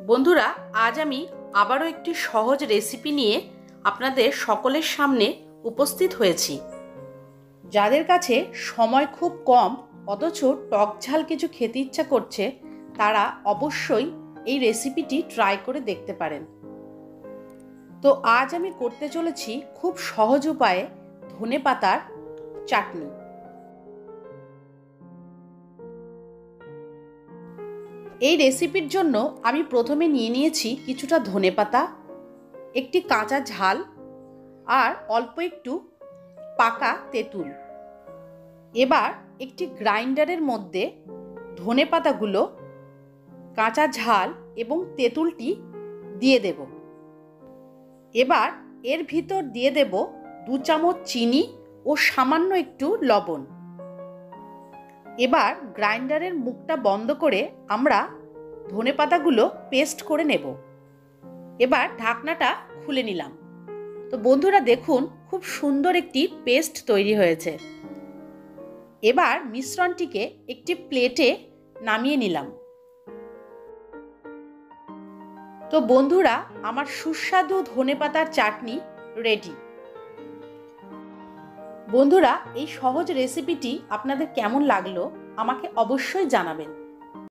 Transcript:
বন্ধুরা, আজ আমি আবারও একটি সহজ রেসিপি নিয়ে আপনাদের সকলের সামনে উপস্থিত হয়েছি। যাদের কাছে সময় খুব কম অথচ টক ঝাল কিছু খেতে ইচ্ছা করছে, তারা অবশ্যই এই রেসিপিটি ট্রাই করে দেখতে পারেন। তো আজ আমি করতে চলেছি খুব সহজ উপায়ে ধনেপাতার চাটনি। এই রেসিপির জন্য আমি প্রথমে নিয়ে নিয়েছি কিছুটা ধনেপাতা, একটি কাঁচা ঝাল আর অল্প একটু পাকা তেঁতুল। এবার একটি গ্রাইন্ডারের মধ্যে ধনেপাতাগুলো, কাঁচা ঝাল এবং তেঁতুলটি দিয়ে দেব। এবার এর ভিতর দিয়ে দেব 2 চামচ চিনি ও সামান্য একটু লবণ। এবার গ্রাইন্ডারের মুখটা বন্ধ করে আমরা ধনেপাতাগুলো পেস্ট করে নেব। এবার ঢাকনাটা খুলে নিলাম। তো বন্ধুরা দেখুন, খুব সুন্দর একটি পেস্ট তৈরি হয়েছে। এবার মিশ্রণটিকে একটি প্লেটে নামিয়ে নিলাম। তো বন্ধুরা, আমার সুস্বাদু ধনেপাতার চাটনি রেডি। বন্ধুরা, এই সহজ রেসিপিটি আপনাদের কেমন লাগলো আমাকে অবশ্যই জানাবেন।